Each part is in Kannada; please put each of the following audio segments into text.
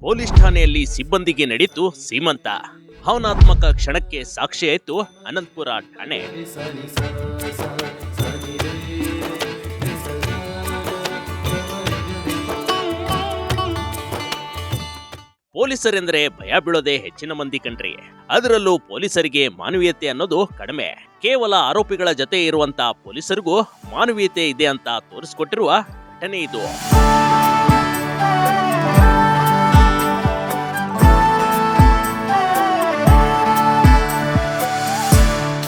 ಪೊಲೀಸ್ ಠಾಣೆಯಲ್ಲಿ ಸಿಬ್ಬಂದಿಗೆ ನಡೀತು ಸೀಮಂತ. ಭಾವನಾತ್ಮಕ ಕ್ಷಣಕ್ಕೆ ಸಾಕ್ಷಿಯಾಯಿತು ಅನಂತಪುರ ಠಾಣೆ. ಪೊಲೀಸರೆಂದರೆ ಭಯ ಬೀಳೋದೇ ಹೆಚ್ಚಿನ ಮಂದಿ ಕಣ್ರಿ. ಅದರಲ್ಲೂ ಪೊಲೀಸರಿಗೆ ಮಾನವೀಯತೆ ಅನ್ನೋದು ಕಡಿಮೆ. ಕೇವಲ ಆರೋಪಿಗಳ ಜೊತೆ ಇರುವಂತ ಪೊಲೀಸರಿಗೂ ಮಾನವೀಯತೆ ಇದೆ ಅಂತ ತೋರಿಸಿಕೊಟ್ಟಿರುವ ಘಟನೆ ಇದು.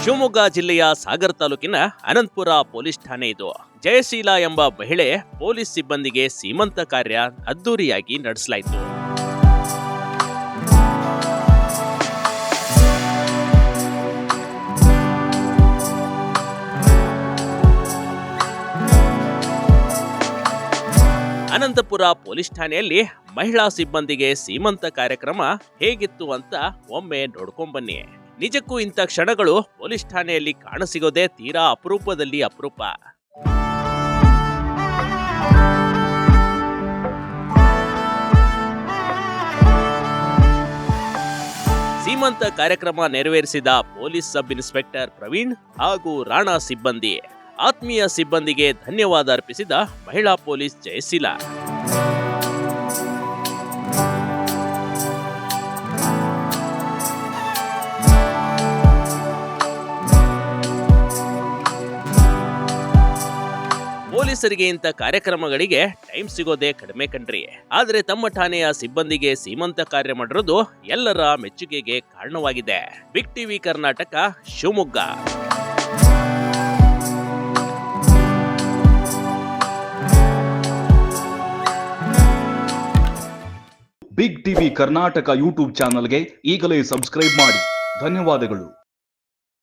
ಶಿವಮೊಗ್ಗ ಜಿಲ್ಲೆಯ ಸಾಗರ ತಾಲೂಕಿನ ಅನಂತಪುರ ಪೊಲೀಸ್ ಠಾಣೆ ಇದು. ಜಯಶೀಲ ಎಂಬ ಮಹಿಳೆ ಪೊಲೀಸ್ ಸಿಬ್ಬಂದಿಗೆ ಸೀಮಂತ ಕಾರ್ಯ ಅದ್ದೂರಿಯಾಗಿ ನಡೆಸಲಾಯಿತು. ಅನಂತಪುರ ಪೊಲೀಸ್ ಠಾಣೆಯಲ್ಲಿ ಮಹಿಳಾ ಸಿಬ್ಬಂದಿಗೆ ಸೀಮಂತ ಕಾರ್ಯಕ್ರಮ ಹೇಗಿತ್ತು ಅಂತ ಒಮ್ಮೆ ನೋಡ್ಕೊಂಡ್ಬನ್ನಿ. ನಿಜಕ್ಕೂ ಇಂಥ ಕ್ಷಣಗಳು ಪೊಲೀಸ್ ಠಾಣೆಯಲ್ಲಿ ಕಾಣಸಿಗೋದೇ ತೀರಾ ಅಪರೂಪದಲ್ಲಿ ಅಪರೂಪ. ಸೀಮಂತ ಕಾರ್ಯಕ್ರಮ ನೆರವೇರಿಸಿದ ಪೊಲೀಸ್ ಸಬ್ ಇನ್ಸ್ಪೆಕ್ಟರ್ ಪ್ರವೀಣ್ ಹಾಗೂ ರಾಣಾ ಸಿಬ್ಬಂದಿ. ಆತ್ಮೀಯ ಸಿಬ್ಬಂದಿಗೆ ಧನ್ಯವಾದ ಅರ್ಪಿಸಿದ ಮಹಿಳಾ ಪೊಲೀಸ್ ಜಯಶೀಲ. ಪೊಲೀಸರಿಗೆ ಇಂಥ ಕಾರ್ಯಕ್ರಮಗಳಿಗೆ ಟೈಮ್ ಸಿಗೋದೇ ಕಡಿಮೆ ಕಣ್ರಿ. ಆದ್ರೆ ತಮ್ಮ ಠಾಣೆಯ ಸಿಬ್ಬಂದಿಗೆ ಸೀಮಂತ ಕಾರ್ಯ ಮಾಡಿರೋದು ಎಲ್ಲರ ಮೆಚ್ಚುಗೆಗೆ ಕಾರಣವಾಗಿದೆ. Big TV Karnataka, Shivamogga. Big TV Karnataka YouTube ಚಾನಲ್ಗೆ ಈಗಲೇ ಸಬ್ಸ್ಕ್ರೈಬ್ ಮಾಡಿ. ಧನ್ಯವಾದಗಳು.